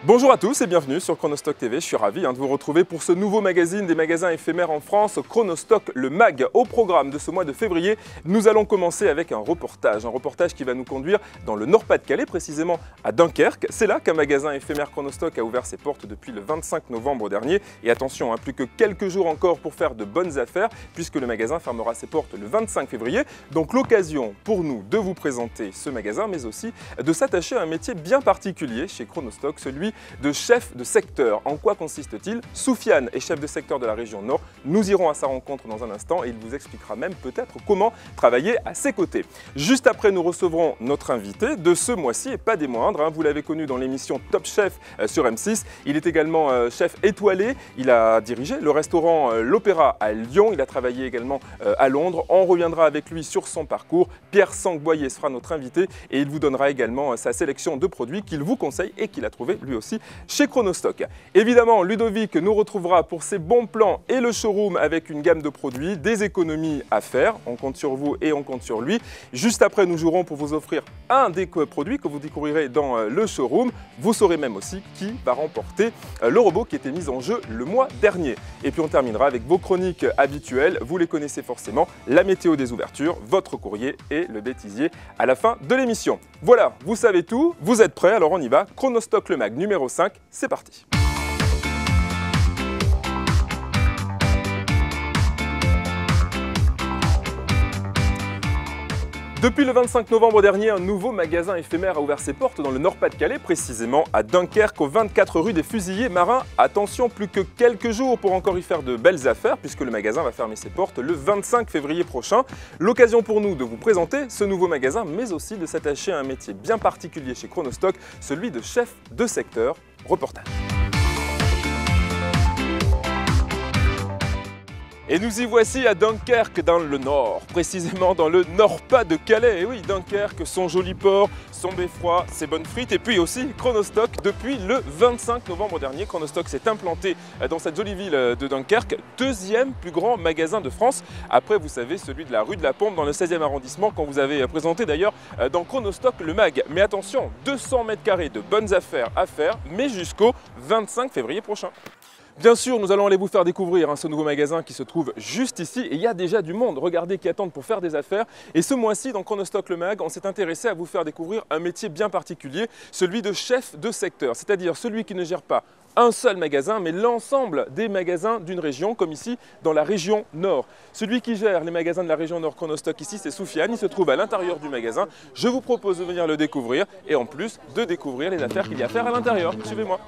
Bonjour à tous et bienvenue sur Chronostock TV. Je suis ravi de vous retrouver pour ce nouveau magazine des magasins éphémères en France, Chronostock le Mag. Au programme de ce mois de février, nous allons commencer avec un reportage qui va nous conduire dans le Nord-Pas-de-Calais, précisément à Dunkerque. C'est là qu'un magasin éphémère Chronostock a ouvert ses portes depuis le 25 novembre dernier. Et attention, plus que quelques jours encore pour faire de bonnes affaires, puisque le magasin fermera ses portes le 25 février. Donc l'occasion pour nous de vous présenter ce magasin, mais aussi de s'attacher à un métier bien particulier chez Chronostock, celui de chef de secteur. En quoi consiste-t-il? Soufiane est chef de secteur de la région Nord. Nous irons à sa rencontre dans un instant et il vous expliquera même peut-être comment travailler à ses côtés. Juste après, nous recevrons notre invité de ce mois-ci et pas des moindres. Vous l'avez connu dans l'émission Top Chef sur M6. Il est également chef étoilé. Il a dirigé le restaurant L'Opéra à Lyon. Il a travaillé également à Londres. On reviendra avec lui sur son parcours. Pierre Sangboyer sera notre invité et il vous donnera également sa sélection de produits qu'il vous conseille et qu'il a trouvé lui aussi chez Chronostock. Évidemment, Ludovic nous retrouvera pour ses bons plans et le showroom avec une gamme de produits, des économies à faire. On compte sur vous et on compte sur lui. Juste après, nous jouerons pour vous offrir un des produits que vous découvrirez dans le showroom. Vous saurez même aussi qui va remporter le robot qui était mis en jeu le mois dernier. Et puis on terminera avec vos chroniques habituelles. Vous les connaissez forcément, la météo des ouvertures, votre courrier et le bêtisier à la fin de l'émission. Voilà, vous savez tout, vous êtes prêts, alors on y va. Chronostock le Mag numéro 5, c'est parti. Depuis le 25 novembre dernier, un nouveau magasin éphémère a ouvert ses portes dans le Nord-Pas-de-Calais, précisément à Dunkerque, au 24 rue des Fusiliers Marins. Attention, plus que quelques jours pour encore y faire de belles affaires, puisque le magasin va fermer ses portes le 25 février prochain. L'occasion pour nous de vous présenter ce nouveau magasin, mais aussi de s'attacher à un métier bien particulier chez Chronostock, celui de chef de secteur. Reportage. Et nous y voici à Dunkerque dans le Nord, précisément dans le Nord-Pas-de-Calais. Et oui, Dunkerque, son joli port, son beffroi, ses bonnes frites et puis aussi Chronostock. Depuis le 25 novembre dernier, Chronostock s'est implanté dans cette jolie ville de Dunkerque, deuxième plus grand magasin de France. Après, vous savez, celui de la rue de la Pompe dans le 16e arrondissement qu'on vous avait présenté d'ailleurs dans Chronostock le Mag. Mais attention, 200 mètres carrés de bonnes affaires à faire, mais jusqu'au 25 février prochain. Bien sûr, nous allons aller vous faire découvrir ce nouveau magasin qui se trouve juste ici et il y a déjà du monde, regardez, qui attendent pour faire des affaires. Et ce mois-ci, dans Chronostock le Mag, on s'est intéressé à vous faire découvrir un métier bien particulier, celui de chef de secteur, c'est-à-dire celui qui ne gère pas un seul magasin, mais l'ensemble des magasins d'une région, comme ici dans la région Nord. Celui qui gère les magasins de la région Nord Chronostock ici, c'est Soufiane, il se trouve à l'intérieur du magasin. Je vous propose de venir le découvrir et en plus de découvrir les affaires qu'il y a à faire à l'intérieur. Suivez-moi.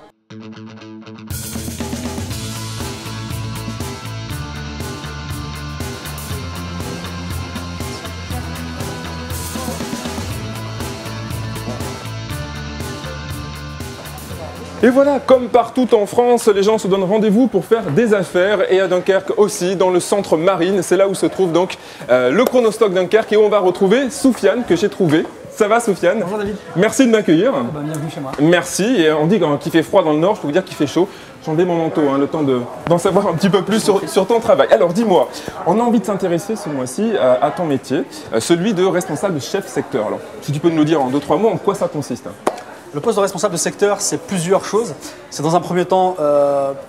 Et voilà, comme partout en France, les gens se donnent rendez-vous pour faire des affaires et à Dunkerque aussi, dans le centre Marine, c'est là où se trouve donc le Chronostock Dunkerque et où on va retrouver Soufiane que j'ai trouvé. Ça va Soufiane? Bonjour David. Merci de m'accueillir. Bienvenue chez moi. Merci, et on dit qu'il fait froid dans le nord, je peux vous dire qu'il fait chaud. J'ai enlevé mon manteau, le temps d'en savoir un petit peu plus sur ton travail. Alors dis-moi, on a envie de s'intéresser ce mois-ci à ton métier, celui de responsable chef secteur. Alors, si tu peux nous le dire en 2-3 mots, en quoi ça consiste? Le poste de responsable de secteur, c'est plusieurs choses. C'est dans un premier temps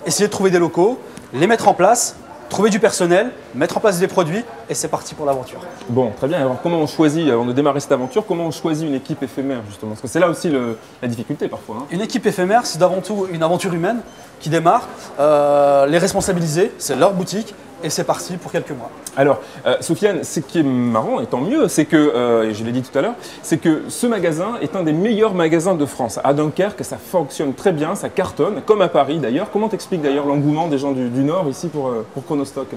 essayer de trouver des locaux, les mettre en place, trouver du personnel, mettre en place des produits et c'est parti pour l'aventure. Bon, très bien. Alors comment on choisit, avant de démarrer cette aventure, comment on choisit une équipe éphémère justement? Parce que c'est là aussi la difficulté parfois. Une équipe éphémère, c'est avant tout une aventure humaine qui démarre, les responsabiliser, c'est leur boutique et c'est parti pour quelques mois. Alors, Soufiane, ce qui est marrant et tant mieux, c'est que, et je l'ai dit tout à l'heure, c'est que ce magasin est un des meilleurs magasins de France. À Dunkerque, ça fonctionne très bien, ça cartonne, comme à Paris d'ailleurs. Comment t'expliques d'ailleurs l'engouement des gens du Nord ici pour Chronostock?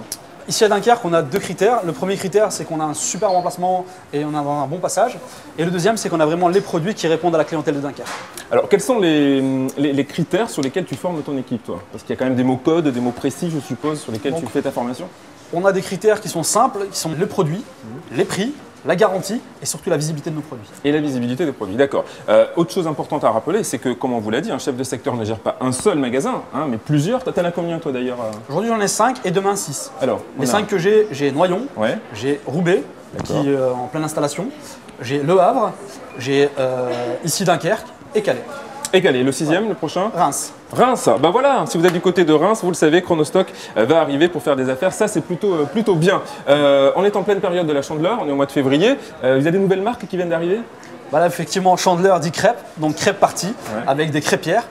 Ici à Dunkerque, on a deux critères. Le premier critère, c'est qu'on a un super emplacement et on a un bon passage. Et le deuxième, c'est qu'on a vraiment les produits qui répondent à la clientèle de Dunkerque. Alors, quels sont les critères sur lesquels tu formes ton équipe, toi? Parce qu'il y a quand même des mots codes, des mots précis, je suppose, sur lesquels tu fais ta formation. On a des critères qui sont simples, qui sont les produits, les prix, la garantie et surtout la visibilité de nos produits. Et la visibilité des produits, d'accord. Autre chose importante à rappeler, c'est que, comme on vous l'a dit, un chef de secteur ne gère pas un seul magasin, mais plusieurs. T'en as combien toi d'ailleurs? Aujourd'hui j'en ai 5 et demain 6. Alors, les 5 que j'ai Noyon, j'ai Roubaix, qui est en pleine installation, j'ai Le Havre, j'ai ici Dunkerque et Calais. Et quel est le 6e, le prochain? Reims. Reims, ben voilà, si vous êtes du côté de Reims, vous le savez, Chronostock va arriver pour faire des affaires, ça c'est plutôt bien. On est en pleine période de la Chandeleur, on est au mois de février, vous avez des nouvelles marques qui viennent d'arriver? Voilà, effectivement, Chandeleur dit crêpe, donc crêpe partie, avec des crêpières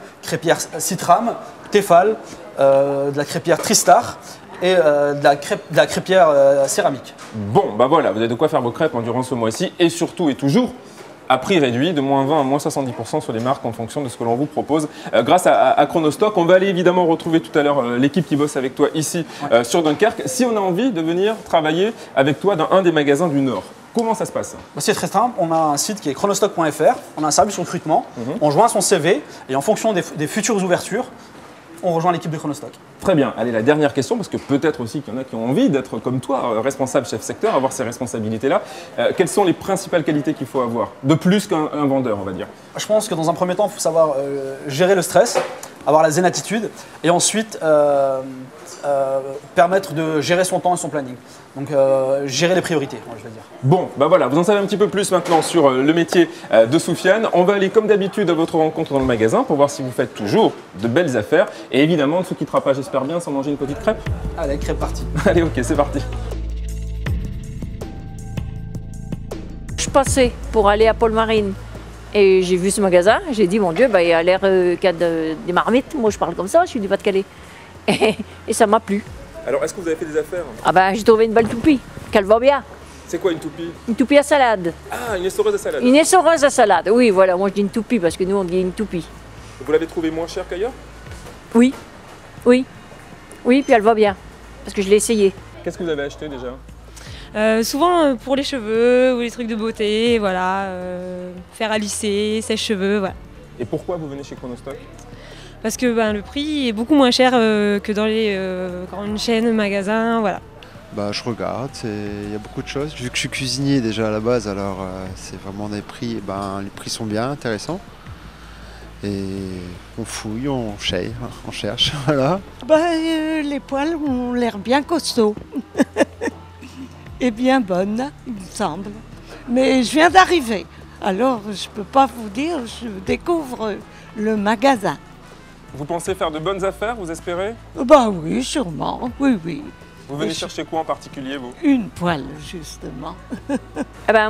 Citram, Tefal, de la crêpière Tristar et de la crêpière céramique. Bon, ben voilà, vous avez de quoi faire vos crêpes durant ce mois-ci et surtout et toujours à prix réduit de moins 20 à moins 70% sur les marques en fonction de ce que l'on vous propose grâce à Chronostock. On va aller évidemment retrouver tout à l'heure l'équipe qui bosse avec toi ici sur Dunkerque. Si on a envie de venir travailler avec toi dans un des magasins du Nord, comment ça se passe? C'est très simple, on a un site qui est chronostock.fr, on a un service de recrutement, on joint son CV et en fonction des futures ouvertures, on rejoint l'équipe de Chronostock. Très bien. Allez, la dernière question, parce que peut-être aussi qu'il y en a qui ont envie d'être comme toi, responsable chef secteur, avoir ces responsabilités-là. Quelles sont les principales qualités qu'il faut avoir, de plus qu'un vendeur, on va dire? Je pense que dans un premier temps, il faut savoir gérer le stress, avoir la zen attitude et ensuite permettre de gérer son temps et son planning. Donc gérer les priorités, je vais dire. Bon, ben voilà, vous en savez un petit peu plus maintenant sur le métier de Soufiane. On va aller comme d'habitude à votre rencontre dans le magasin pour voir si vous faites toujours de belles affaires. Et évidemment, on ne se quittera pas, j'espère bien, sans manger une petite crêpe. Allez, crêpe partie. Allez, ok, c'est parti. Je passais pour aller à Paul Marine et j'ai vu ce magasin. J'ai dit, mon Dieu, il a l'air qu'il y a des marmites. Moi, je parle comme ça, je suis du Pas-de-Calais. Et ça m'a plu. Alors, est-ce que vous avez fait des affaires? Ah ben, j'ai trouvé une belle toupie, qu'elle va bien. C'est quoi une toupie? Une toupie à salade. Ah, une essoreuse à salade. Une essoreuse à salade, oui, voilà, moi je dis une toupie parce que nous on dit une toupie. Vous l'avez trouvée moins chère qu'ailleurs? Oui, oui, oui, puis elle va bien, parce que je l'ai essayé. Qu'est-ce que vous avez acheté déjà? Souvent pour les cheveux ou les trucs de beauté, voilà, faire à lisser, sèche-cheveux, voilà. Et pourquoi vous venez chez Chronostock? Parce que le prix est beaucoup moins cher que dans les grandes chaînes, magasins, voilà. Je regarde, il y a beaucoup de choses. Vu que je suis cuisinier déjà à la base, alors c'est vraiment des prix, les prix sont bien intéressants. Et on fouille, on cherche, voilà. Les poils ont l'air bien costauds et bien bonnes, il me semble. Mais je viens d'arriver, alors je peux pas vous dire, je découvre le magasin. Vous pensez faire de bonnes affaires, vous espérez? Oui, sûrement, oui. Vous venez chercher quoi en particulier, vous? Une poêle, justement.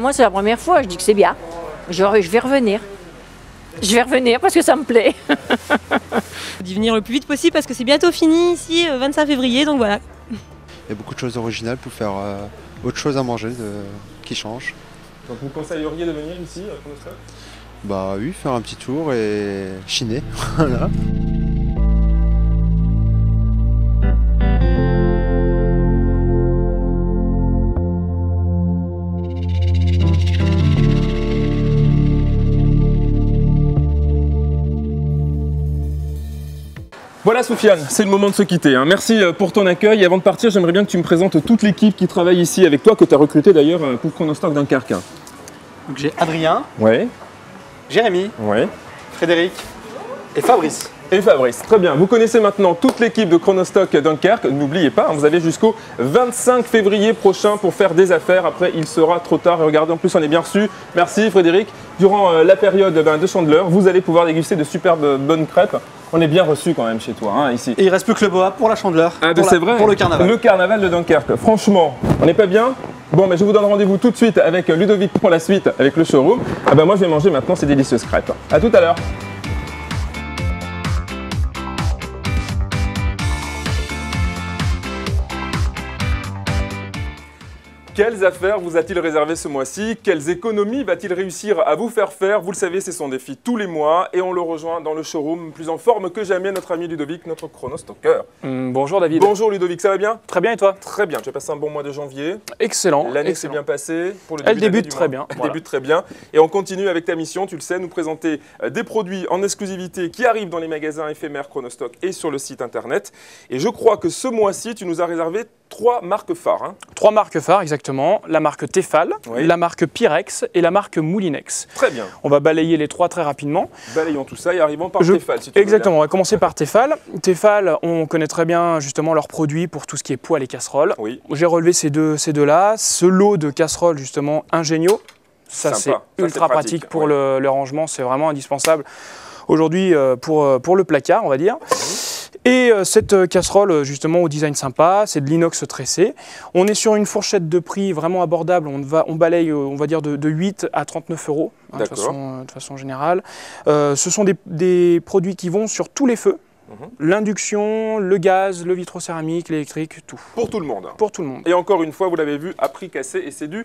Moi, c'est la première fois, je dis que c'est bien. Je vais revenir. Je vais revenir parce que ça me plaît. D'y venir le plus vite possible parce que c'est bientôt fini ici, 25 février, donc voilà. Il y a beaucoup de choses originales pour faire autre chose à manger qui change. Donc vous conseilleriez de venir ici à Chronostock? Oui, faire un petit tour et chiner, voilà. Voilà Soufiane, c'est le moment de se quitter. Merci pour ton accueil. Et avant de partir, j'aimerais bien que tu me présentes toute l'équipe qui travaille ici avec toi, que tu as recruté d'ailleurs pour Chronostock Dunkerque. Donc j'ai Adrien, Ouais. Jérémy, Ouais. Frédéric et Fabrice. Et Fabrice, très bien. Vous connaissez maintenant toute l'équipe de Chronostock Dunkerque. N'oubliez pas, vous avez jusqu'au 25 février prochain pour faire des affaires. Après, il sera trop tard. Et regardez, en plus, on est bien reçus. Merci Frédéric. Durant la période de Chandeleur, vous allez pouvoir déguster de superbes bonnes crêpes. On est bien reçus quand même chez toi, ici. Et il ne reste plus que le boa pour la Chandeleur, c'est vrai. pour le carnaval. Le carnaval de Dunkerque. Franchement, on n'est pas bien? Bon, je vous donne rendez-vous tout de suite avec Ludovic pour la suite, avec le showroom. Moi, je vais manger maintenant ces délicieuses crêpes. À tout à l'heure. Quelles affaires vous a-t-il réservé ce mois-ci? Quelles économies va-t-il réussir à vous faire faire? Vous le savez, c'est son défi tous les mois et on le rejoint dans le showroom, plus en forme que jamais, notre ami Ludovic, notre chronostocker. Bonjour David. Bonjour Ludovic, ça va bien? Très bien et toi? Très bien, tu as passé un bon mois de janvier. Excellent. L'année s'est bien passée pour le Elle début débute très bien. Elle débute très bien. Et on continue avec ta mission, tu le sais, nous présenter des produits en exclusivité qui arrivent dans les magasins éphémères Chronostock et sur le site internet. Et je crois que ce mois-ci, tu nous as réservé 3 marques phares. 3 marques phares, exactement. La marque Tefal, la marque Pyrex et la marque Moulinex. Très bien. On va balayer les 3 très rapidement. Balayons tout ça et arrivons par Tefal, si tu veux. Exactement, on va commencer par Tefal. Tefal, on connaît très bien justement leurs produits pour tout ce qui est poêle et casserole. Oui. J'ai relevé ces deux-là. Ce lot de casseroles, justement, Ingenio. Ça, c'est ultra pratique pour le rangement, c'est vraiment indispensable. aujourd'hui pour le placard, on va dire. Et cette casserole, justement, au design sympa, c'est de l'inox tressé. On est sur une fourchette de prix vraiment abordable. On balaye, on va dire, de 8 à 39 euros, hein, de façon générale. Ce sont des produits qui vont sur tous les feux. L'induction, le gaz, le vitrocéramique, l'électrique, tout. Pour tout le monde. Pour tout le monde. Et encore une fois, vous l'avez vu, à prix cassé, et c'est du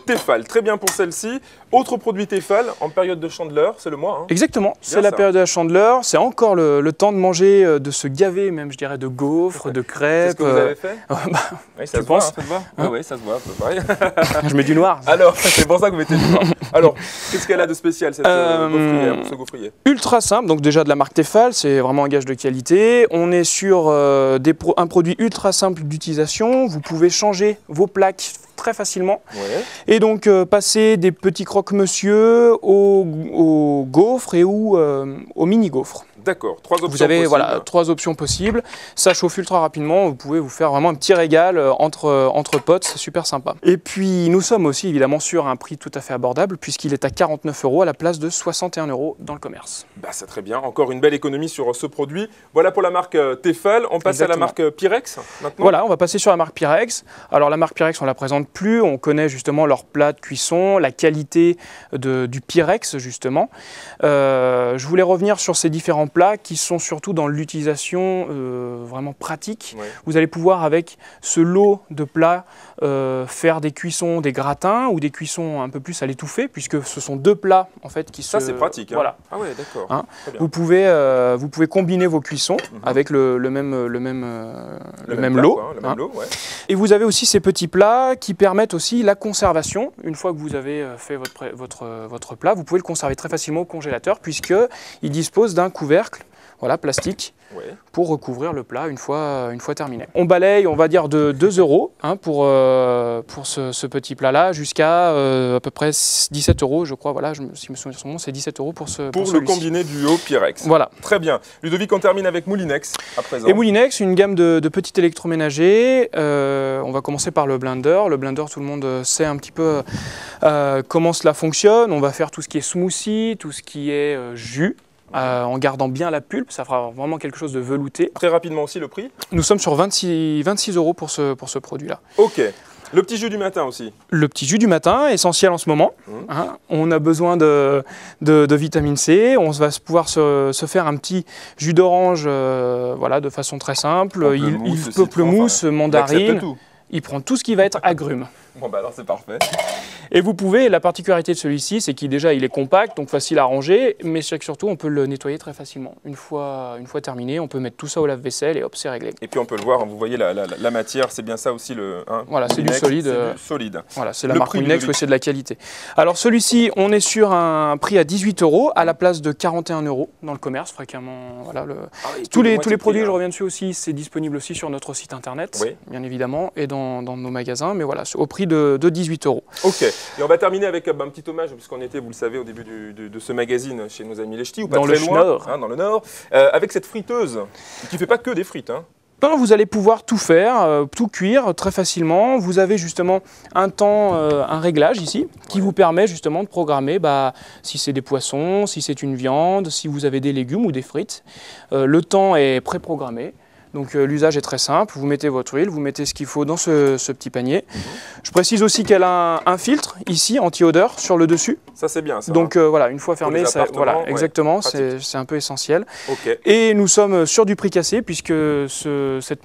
Tefal. Très bien pour celle-ci. Autre produit Tefal, en période de chandeleur, c'est le mois. Hein. Exactement, c'est la période de la chandeleur. C'est encore le temps de manger, de se gaver, même je dirais, de gaufres, de crêpes. C'est ce que vous avez fait oui, ça se voit, ça se voit. Oui, ça se voit, pareil. Je mets du noir. Alors, c'est pour ça que vous mettez du noir. Alors, qu'est-ce qu'elle a de spécial, cette gaufrière, ce gaufrier? Ultra simple, donc déjà de la marque Tefal, c'est vraiment un gage de qualité. On est sur un produit ultra simple d'utilisation. Vous pouvez changer vos plaques très facilement. Et donc passer des petits croque-monsieur aux gaufres et ou aux mini-gaufres. D'accord, 3 options vous avez possibles. Voilà, 3 options possibles. Ça chauffe ultra rapidement. Vous pouvez vous faire vraiment un petit régal entre potes. C'est super sympa. Et puis nous sommes aussi évidemment sur un prix tout à fait abordable puisqu'il est à 49 euros à la place de 61 euros dans le commerce. Bah, c'est très bien. Encore une belle économie sur ce produit. Voilà pour la marque Tefal. On passe à la marque Pyrex maintenant. Voilà, on va passer sur la marque Pyrex. Alors la marque Pyrex, on ne la présente plus. On connaît justement leur plat de cuisson, la qualité du Pyrex justement. Je voulais revenir sur ces différents plats qui sont surtout dans l'utilisation vraiment pratique. Vous allez pouvoir avec ce lot de plats faire des cuissons, des gratins ou des cuissons un peu plus à l'étouffer puisque ce sont 2 plats en fait qui Ça c'est pratique. Hein. Voilà. Ah ouais, d'accord. Hein, vous pouvez combiner vos cuissons avec le même lot. Quoi, le même lot, ouais. Et vous avez aussi ces petits plats qui permettent aussi la conservation. Une fois que vous avez fait votre plat, vous pouvez le conserver très facilement au congélateur puisqu'il dispose d'un couvercle plastique pour recouvrir le plat une fois terminé. On balaye, on va dire, de 2 euros hein, pour ce petit plat-là jusqu'à à peu près 17 euros, je crois. Voilà, si je me souviens son nom, c'est 17 euros pour le combiné duo Pyrex. Voilà. Très bien. Ludovic, on termine avec Moulinex à présent. Et Moulinex, une gamme de petits électroménagers. On va commencer par le blender. Le blender, tout le monde sait un petit peu comment cela fonctionne. On va faire tout ce qui est smoothie, tout ce qui est jus. En gardant bien la pulpe, ça fera vraiment quelque chose de velouté. Très rapidement aussi le prix. Nous sommes sur 26 euros pour ce produit-là. Ok. Le petit jus du matin aussi. Le petit jus du matin, essentiel en ce moment. Hein. On a besoin de vitamine C. On va pouvoir se faire un petit jus d'orange de façon très simple. Pamplemousse, mandarine. Il prend tout ce qui va être agrumes. Bon bah alors c'est parfait. Et vous pouvez, la particularité de celui-ci, c'est qu'il est compact, donc facile à ranger, mais surtout on peut le nettoyer très facilement. Une fois terminé, on peut mettre tout ça au lave-vaisselle et hop, c'est réglé. Et puis on peut le voir, vous voyez la matière, c'est bien ça aussi le. Hein, voilà, c'est du solide. C'est du solide. Voilà, c'est la marque Moulinex, c'est de la qualité. Alors celui-ci, on est sur un prix à 18 euros à la place de 41 euros dans le commerce, fréquemment. Voilà, tous les produits, je reviens dessus aussi, c'est disponible aussi sur notre site internet, bien évidemment, et dans nos magasins, mais voilà, au prix de 18 euros. Ok. Et on va terminer avec un petit hommage, puisqu'on était, vous le savez, au début de ce magazine chez nos amis les Ch'tis, ou pas dans très le loin, Nord. Hein, dans le Nord, avec cette friteuse, qui ne fait pas que des frites. Hein. Non, vous allez pouvoir tout faire, tout cuire très facilement. Vous avez justement un réglage ici, qui vous permet justement de programmer si c'est des poissons, si c'est une viande, si vous avez des légumes ou des frites. Le temps est préprogrammé. Donc l'usage est très simple, vous mettez votre huile, vous mettez ce qu'il faut dans ce petit panier. Je précise aussi qu'elle a un filtre ici, anti-odeur, sur le dessus. Ça c'est bien ça. Donc voilà, une fois fermé, exactement, c'est un peu essentiel. Okay. Et nous sommes sur du prix cassé puisque cette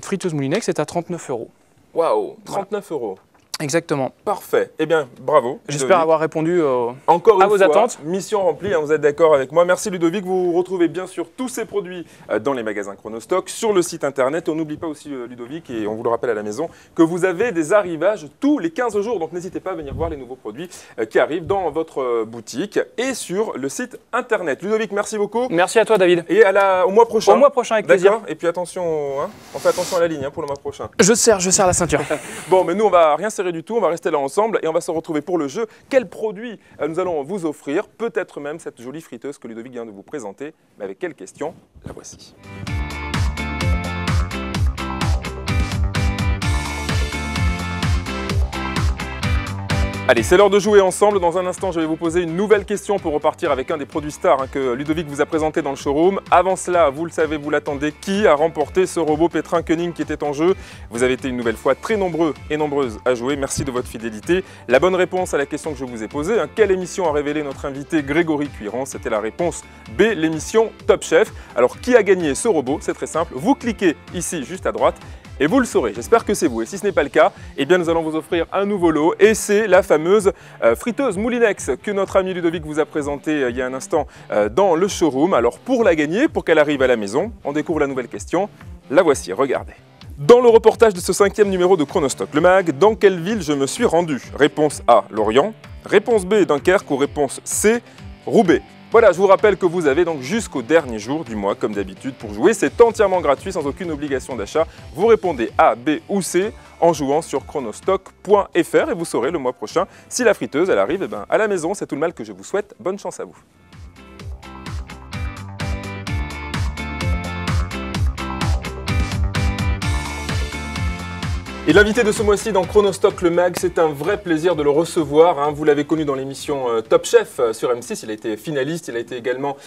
friteuse Moulinex est à 39 euros. Waouh, 39 euros. Exactement. Parfait. Eh bien, bravo. J'espère avoir répondu encore à vos attentes. Mission remplie, hein, vous êtes d'accord avec moi. Merci Ludovic. Vous retrouvez bien sûr tous ces produits dans les magasins Chronostock, sur le site internet. On n'oublie pas aussi, Ludovic, et on vous le rappelle à la maison, que vous avez des arrivages tous les 15 jours. Donc n'hésitez pas à venir voir les nouveaux produits qui arrivent dans votre boutique et sur le site internet. Ludovic, merci beaucoup. Merci à toi, David. Et au mois prochain. Au mois prochain, avec plaisir. Et puis attention, hein, on fait attention à la ligne pour le mois prochain. Je serre la ceinture. Bon, mais nous, on va rien serrer du tout, on va rester là ensemble et on va se retrouver pour le jeu. Quel produit nous allons vous offrir? Peut-être même cette jolie friteuse que Ludovic vient de vous présenter. Mais avec quelle question? La voici. Allez, c'est l'heure de jouer ensemble. Dans un instant, je vais vous poser une nouvelle question pour repartir avec un des produits stars que Ludovic vous a présenté dans le showroom. Avant cela, vous le savez, vous l'attendez, qui a remporté ce robot Pétrin Koenig qui était en jeu? Vous avez été une nouvelle fois très nombreux et nombreuses à jouer. Merci de votre fidélité. La bonne réponse à la question que je vous ai posée, quelle émission a révélé notre invité Grégory Cuiran? C'était la réponse B, l'émission Top Chef. Alors, qui a gagné ce robot? C'est très simple. Vous cliquez ici, juste à droite. Et vous le saurez, j'espère que c'est vous. Et si ce n'est pas le cas, eh bien nous allons vous offrir un nouveau lot. Et c'est la fameuse friteuse Moulinex que notre ami Ludovic vous a présentée il y a un instant dans le showroom. Alors pour la gagner, pour qu'elle arrive à la maison, on découvre la nouvelle question. La voici, regardez. Dans le reportage de ce 5e numéro de Chronostock, le mag, dans quelle ville je me suis rendu? Réponse A, Lorient. Réponse B, Dunkerque. Ou réponse C, Roubaix. Voilà, je vous rappelle que vous avez donc jusqu'au dernier jour du mois, comme d'habitude, pour jouer. C'est entièrement gratuit, sans aucune obligation d'achat. Vous répondez A, B ou C en jouant sur chronostock.fr et vous saurez le mois prochain si la friteuse, elle arrive à la maison. C'est tout le mal que je vous souhaite. Bonne chance à vous. Et l'invité de ce mois-ci dans Chronostock le mag, c'est un vrai plaisir de le recevoir. Vous l'avez connu dans l'émission Top Chef sur M6, il a été finaliste, il a été également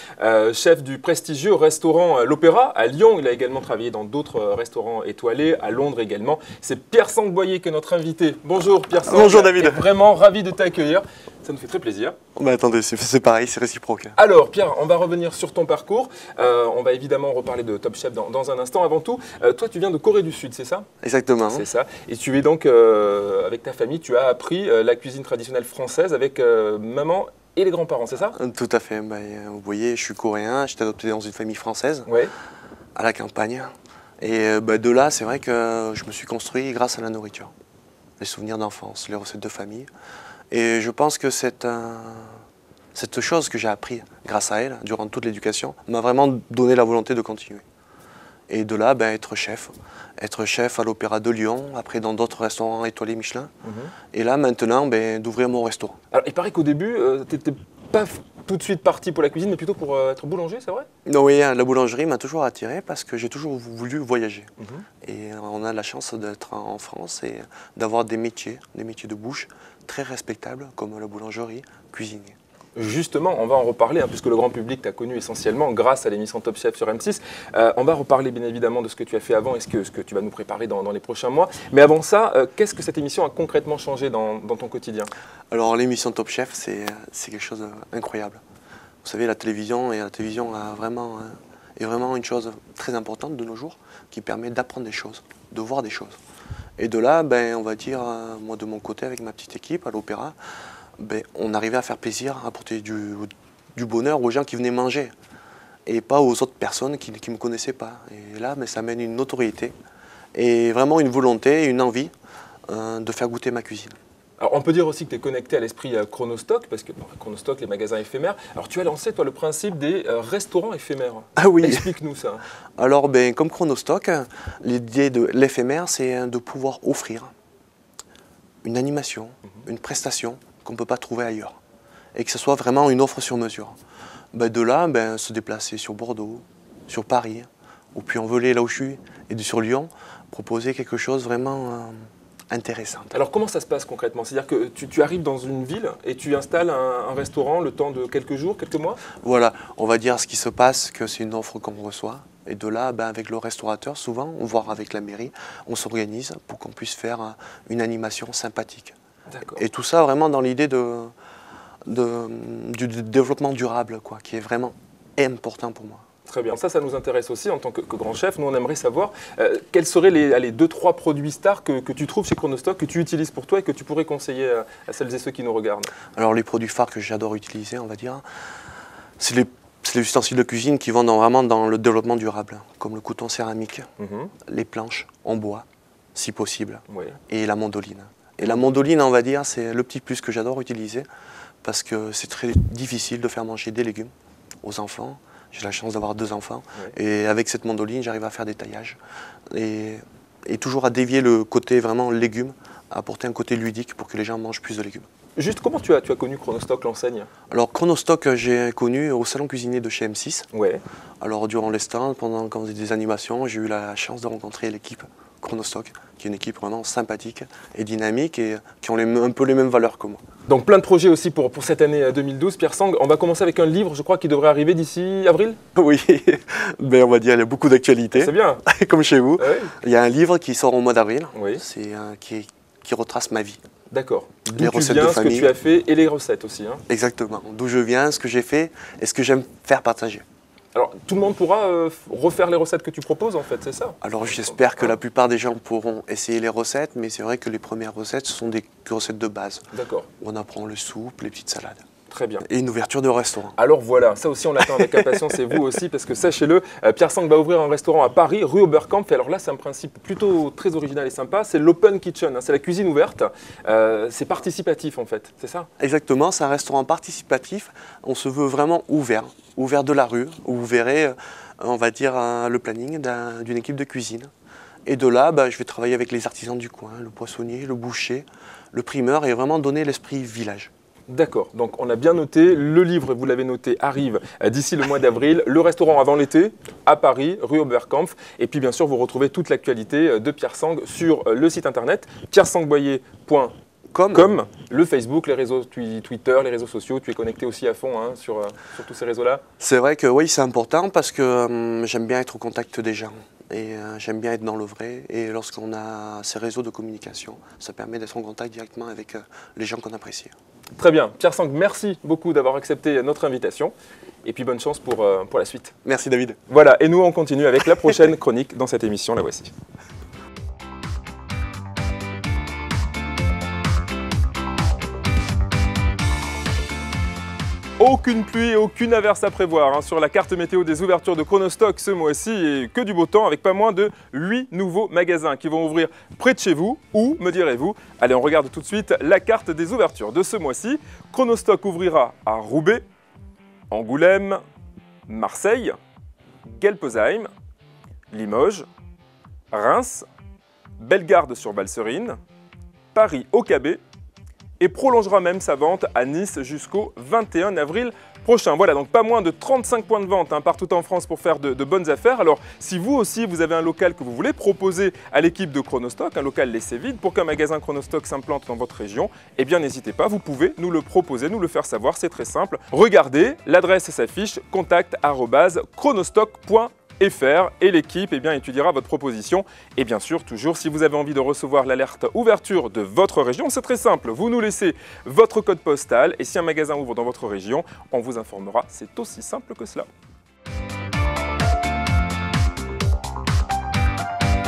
chef du prestigieux restaurant L'Opéra à Lyon. Il a également travaillé dans d'autres restaurants étoilés, à Londres également. C'est Pierre Sangboyer qui est notre invité. Bonjour Pierre Sang. Bonjour David. Vraiment ravi de t'accueillir. Ça nous fait très plaisir. Bah attendez, c'est pareil, c'est réciproque. Alors Pierre, on va revenir sur ton parcours. On va évidemment reparler de Top Chef dans un instant. Avant tout, toi tu viens de Corée du Sud, c'est ça? Exactement. C'est ça. Et tu es donc, avec ta famille, tu as appris la cuisine traditionnelle française avec maman et les grands-parents, c'est ça? Tout à fait. Bah, vous voyez, je suis coréen, j'étais adopté dans une famille française, Ouais. à la campagne. Et de là, c'est vrai que je me suis construit grâce à la nourriture. Les souvenirs d'enfance, les recettes de famille. Et je pense que cette chose que j'ai appris grâce à elle, durant toute l'éducation, m'a vraiment donné la volonté de continuer. Et de là, être chef à l'Opéra de Lyon, après dans d'autres restaurants étoilés Michelin. Et là, maintenant, d'ouvrir mon restaurant. Alors, il paraît qu'au début, tu n'étais pas tout de suite parti pour la cuisine, mais plutôt pour être boulanger, c'est vrai? Non, oui, la boulangerie m'a toujours attiré parce que j'ai toujours voulu voyager. Et on a la chance d'être en France et d'avoir des métiers de bouche très respectables, comme la boulangerie, cuisinier. Justement, on va en reparler, puisque le grand public t'a connu essentiellement grâce à l'émission Top Chef sur M6. On va reparler bien évidemment de ce que tu as fait avant et ce que tu vas nous préparer dans les prochains mois. Mais avant ça, qu'est-ce que cette émission a concrètement changé dans ton quotidien? Alors l'émission Top Chef, c'est quelque chose d'incroyable. Vous savez, la télévision est vraiment une chose très importante de nos jours qui permet d'apprendre des choses, de voir des choses. Et de là, on va dire, moi de mon côté, avec ma petite équipe à l'Opéra, on arrivait à faire plaisir, à apporter du bonheur aux gens qui venaient manger et pas aux autres personnes qui ne me connaissaient pas. Et là, ça amène une notoriété et vraiment une volonté, une envie de faire goûter ma cuisine. Alors, on peut dire aussi que tu es connecté à l'esprit Chronostock, parce que Chronostock, les magasins éphémères. Alors, tu as lancé, toi, le principe des restaurants éphémères. Ah oui. Explique-nous ça. Alors, comme Chronostock, l'idée de l'éphémère, c'est de pouvoir offrir une animation, une prestation qu'on ne peut pas trouver ailleurs. Et que ce soit vraiment une offre sur mesure. De là, se déplacer sur Bordeaux, sur Paris, au Puy-en-Velay, là où je suis, et sur Lyon, proposer quelque chose vraiment intéressant. Alors comment ça se passe concrètement? C'est-à-dire que tu arrives dans une ville et tu installes un restaurant le temps de quelques jours, quelques mois? Voilà, on va dire ce qui se passe, que c'est une offre qu'on reçoit. Et de là, avec le restaurateur, souvent, voire avec la mairie, on s'organise pour qu'on puisse faire une animation sympathique. Et tout ça vraiment dans l'idée du développement durable, qui est vraiment important pour moi. Très bien. Ça nous intéresse aussi en tant que grand chef. Nous, on aimerait savoir quels seraient les 2-3 produits stars que tu trouves chez Chronostock, que tu utilises pour toi et que tu pourrais conseiller à celles et ceux qui nous regardent. Alors, les produits phares que j'adore utiliser, on va dire, c'est les ustensiles de cuisine qui vont vraiment dans le développement durable, comme le couteau céramique, les planches en bois, si possible, et la mandoline. Et la mandoline, on va dire, c'est le petit plus que j'adore utiliser parce que c'est très difficile de faire manger des légumes aux enfants. J'ai la chance d'avoir 2 enfants et avec cette mandoline, j'arrive à faire des taillages et toujours à dévier le côté vraiment légumes, à apporter un côté ludique pour que les gens mangent plus de légumes. Juste, comment tu as connu Chronostock, l'enseigne? Alors, Chronostock, j'ai connu au salon cuisinier de chez M6. Ouais. Alors, durant les stands, quand on faisait des animations, j'ai eu la chance de rencontrer l'équipe Chronostock, qui est une équipe vraiment sympathique et dynamique et qui ont un peu les mêmes valeurs que moi. Donc plein de projets aussi pour cette année 2012. Pierre Sang, on va commencer avec un livre, je crois, qui devrait arriver d'ici avril? Oui, ben, on va dire qu'il y a beaucoup d'actualités. C'est bien. Comme chez vous. Oui. Il y a un livre qui sort au mois d'avril, Oui. qui retrace ma vie. D'accord. Les D'où tu recettes viens, de ce que famille. tu as fait et les recettes aussi. Hein. Exactement. D'où je viens, ce que j'ai fait et ce que j'aime faire partager. Alors tout le monde pourra refaire les recettes que tu proposes en fait, c'est ça? Alors j'espère que la plupart des gens pourront essayer les recettes, mais c'est vrai que les premières recettes, ce sont des recettes de base. D'accord. On apprend le soupe, les petites salades. Très bien. Et une ouverture de restaurant. Alors voilà, ça aussi on l'attend avec impatience et vous aussi parce que sachez-le, Pierre Sang va ouvrir un restaurant à Paris, rue Oberkampf. Et alors là c'est un principe plutôt très original et sympa, c'est l'open kitchen, hein, c'est la cuisine ouverte, c'est participatif en fait, c'est ça? Exactement, c'est un restaurant participatif, on se veut vraiment ouvert de la rue, où vous verrez, on va dire, le planning d'une équipe de cuisine. Et de là, je vais travailler avec les artisans du coin, le poissonnier, le boucher, le primeur et vraiment donner l'esprit village. D'accord, donc on a bien noté, le livre, vous l'avez noté, arrive d'ici le mois d'avril, le restaurant avant l'été, à Paris, rue Oberkampf, et puis bien sûr vous retrouvez toute l'actualité de Pierre Sang sur le site internet pierresangboyer.com, le Facebook, les réseaux Twitter, les réseaux sociaux, tu es connecté aussi à fond hein, sur tous ces réseaux-là? C'est vrai que oui, c'est important parce que j'aime bien être au contact des gens. Et j'aime bien être dans le vrai. Et lorsqu'on a ces réseaux de communication, ça permet d'être en contact directement avec les gens qu'on apprécie. Très bien. Pierre Sang, merci beaucoup d'avoir accepté notre invitation. Et puis bonne chance pour la suite. Merci David. Voilà, et nous on continue avec la prochaine chronique dans cette émission, la voici. Aucune pluie, aucune averse à prévoir hein, sur la carte météo des ouvertures de Chronostock ce mois-ci et que du beau temps avec pas moins de 8 nouveaux magasins qui vont ouvrir près de chez vous. Où, me direz-vous? Allez, on regarde tout de suite la carte des ouvertures de ce mois-ci. Chronostock ouvrira à Roubaix, Angoulême, Marseille, Gelpesheim, Limoges, Reims, Bellegarde sur Valserine, Paris au Cabet et prolongera même sa vente à Nice jusqu'au 21 avril prochain. Voilà, donc pas moins de 35 points de vente hein, partout en France pour faire de bonnes affaires. Alors, si vous aussi, vous avez un local que vous voulez proposer à l'équipe de Chronostock, un local laissé vide, pour qu'un magasin Chronostock s'implante dans votre région, eh bien, n'hésitez pas, vous pouvez nous le proposer, nous le faire savoir, c'est très simple. Regardez, l'adresse s'affiche, contact@chronostock.fr et l'équipe étudiera votre proposition. Et bien sûr, toujours, si vous avez envie de recevoir l'alerte ouverture de votre région, c'est très simple. Vous nous laissez votre code postal et si un magasin ouvre dans votre région, on vous informera. C'est aussi simple que cela.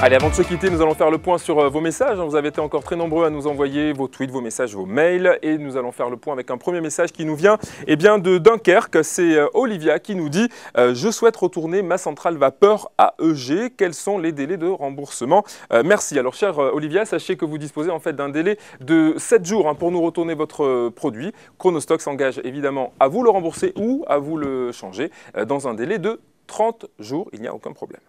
Allez, avant de se quitter, nous allons faire le point sur vos messages. Vous avez été encore très nombreux à nous envoyer vos tweets, vos messages, vos mails. Et nous allons faire le point avec un premier message qui nous vient de Dunkerque. C'est Olivia qui nous dit « Je souhaite retourner ma centrale vapeur AEG. Quels sont les délais de remboursement ?» Merci. Alors, chère Olivia, sachez que vous disposez en fait d'un délai de 7 jours pour nous retourner votre produit. Chronostock s'engage évidemment à vous le rembourser ou à vous le changer dans un délai de 30 jours. Il n'y a aucun problème.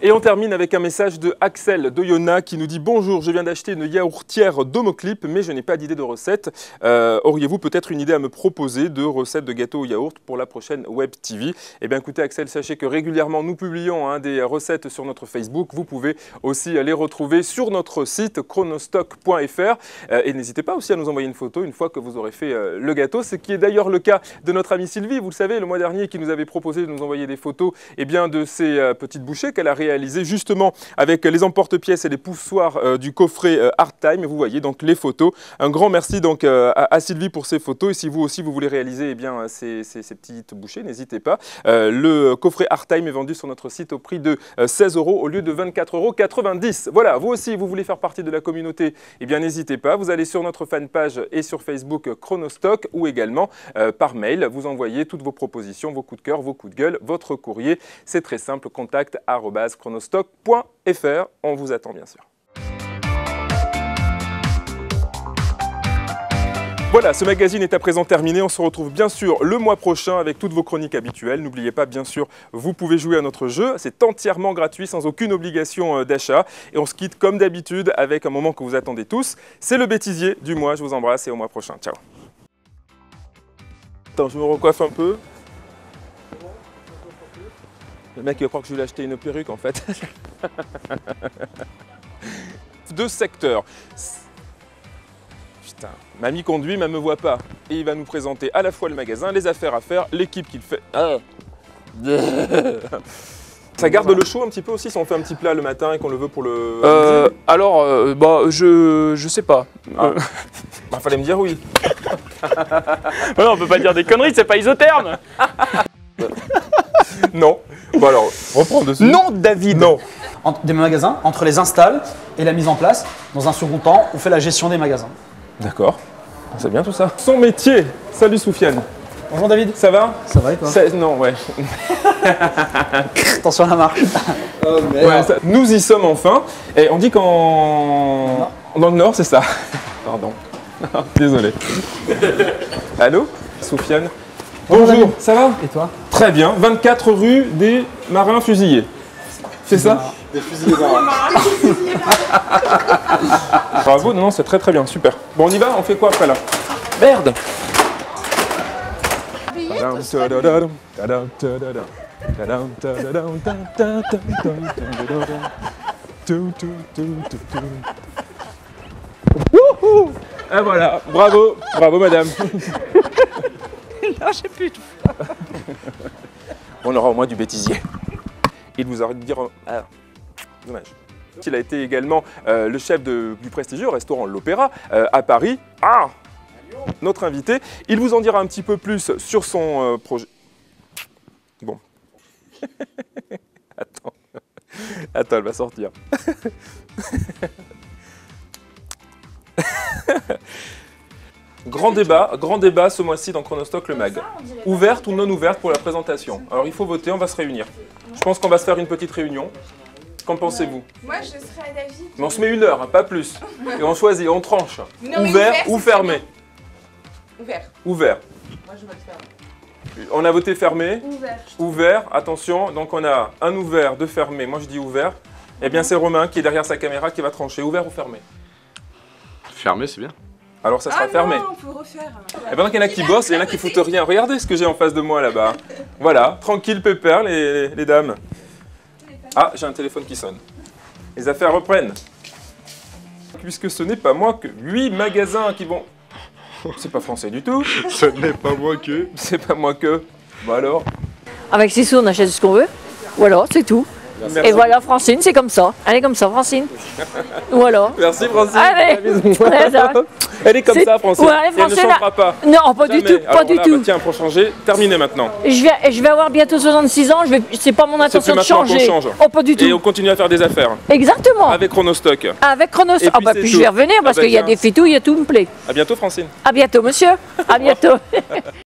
Et on termine avec un message de Axel d'Oyonnax qui nous dit « Bonjour, je viens d'acheter une yaourtière Domoclip, mais je n'ai pas d'idée de recette. Auriez-vous peut-être une idée à me proposer de recettes de gâteaux au yaourt pour la prochaine Web TV ?» Eh bien écoutez Axel, sachez que régulièrement nous publions des recettes sur notre Facebook. Vous pouvez aussi les retrouver sur notre site chronostock.fr. Et n'hésitez pas aussi à nous envoyer une photo une fois que vous aurez fait le gâteau. Ce qui est d'ailleurs le cas de notre amie Sylvie, vous le savez, le mois dernier, qui nous avait proposé de nous envoyer des photos de ces petites bouchées qu'elle a réalisé justement avec les emporte-pièces et les poussoirs du coffret Art Time. Et vous voyez donc les photos. Un grand merci donc à Sylvie pour ces photos. Et si vous aussi vous voulez réaliser ces petites bouchées, n'hésitez pas. Le coffret Art Time est vendu sur notre site au prix de 16 € au lieu de 24,90 €. Voilà, vous aussi vous voulez faire partie de la communauté, n'hésitez pas. Vous allez sur notre fanpage et sur Facebook Chronostock ou également par mail. Vous envoyez toutes vos propositions, vos coups de cœur, vos coups de gueule, votre courrier. C'est très simple, contact@chronostock.fr. On vous attend bien sûr. Voilà, ce magazine est à présent terminé. On se retrouve bien sûr le mois prochain avec toutes vos chroniques habituelles. N'oubliez pas, bien sûr, vous pouvez jouer à notre jeu. C'est entièrement gratuit, sans aucune obligation d'achat. Et on se quitte comme d'habitude avec un moment que vous attendez tous. C'est le bêtisier du mois. Je vous embrasse et au mois prochain. Ciao. Attends, je me recoiffe un peu. Le mec il va croire que je vais lui acheter une perruque en fait. de secteur. Putain, mamie conduit, mais elle me voit pas. Et il va nous présenter à la fois le magasin, les affaires à faire, l'équipe qu'il fait. Ah. Ça garde le chaud un petit peu aussi si on fait un petit plat le matin et qu'on le veut pour le... je sais pas. Ah. Bah, fallait me dire oui. Non, on peut pas dire des conneries, c'est pas isotherme. Non. Bon alors, reprends dessus. Non, David. Non. Des magasins, entre les installs et la mise en place, dans un second temps, on fait la gestion des magasins. D'accord. C'est bien tout ça. Son métier. Salut Soufiane. Bonjour David. Ça va? Ça va et toi? Non, ouais. Attention à la marche. Oh merde. Ouais, nous y sommes enfin. Et on dit qu'en... Dans le Nord, c'est ça. Pardon. Désolé. Allô? Soufiane. Bonjour, ça va? Et toi? Très bien. 24 rue des Marins Fusillés. C'est ça? Des fusillés marins. Bravo, non, c'est très bien, super. Bon, on y va? On fait quoi après là? Merde! Et voilà, bravo, bravo madame. Non, j'ai plus de... On aura au moins du bêtisier. Il vous aurait dû dire... Ah, dommage. Il a été également le chef du prestigieux restaurant L'Opéra à Paris. Ah, notre invité. Il vous en dira un petit peu plus sur son projet. Bon. Attends. Attends, elle va sortir. Grand débat ce mois-ci dans Chronostock le mag. Ouverte ou non ouverte pour la présentation? Alors il faut voter, on va se réunir. Je pense qu'on va se faire une petite réunion. Qu'en pensez-vous? Moi je serais d'avis. Mais on se met 1 heure, hein, pas plus. Et on choisit, on tranche. Non, ouvert ou fermé? Ouvert. Ouvert. Moi je vote fermé. On a voté fermé. Ouvert. Ouvert, attention. Donc on a un ouvert, 2 fermés. Moi je dis ouvert. Eh bien c'est Romain qui est derrière sa caméra qui va trancher. Ouvert ou fermé? Fermé, c'est bien. Alors ça sera fermé. Non, on peut refaire. Et pendant qu'il y en a qui bossent, il y en a qui foutent rien. Regardez ce que j'ai en face de moi là-bas. Voilà, tranquille, pépère les dames. Ah, j'ai un téléphone qui sonne. Les affaires reprennent. Puisque ce n'est pas moi que 8 magasins qui vont... C'est pas français du tout. Ce n'est pas moi que... C'est pas moi que... Bah alors. Avec ces sous, on achète ce qu'on veut. Voilà, c'est tout. Merci. Et voilà, Francine, c'est comme ça. Elle est comme ça, Francine. Voilà. Merci Francine. Allez. Elle est comme ça, Francine. Ouais, Et elle ne Francine, changera pas. Non, pas du Jamais. tout, Alors pas du là, tout. bah, tiens, pour changer, terminé maintenant. Je vais avoir bientôt 66 ans, c'est pas mon C'est plus intention de maintenant qu'on changer. change. Oh, pas du tout. Et on continue à faire des affaires. Exactement. Avec Chronostock. Avec Chronos. Et Ah puis bah c'est puis tout. je vais revenir parce Ah bah qu'il y a tiens. des fitouilles et tout me plaît. À bientôt, Francine. À bientôt, monsieur. À bientôt.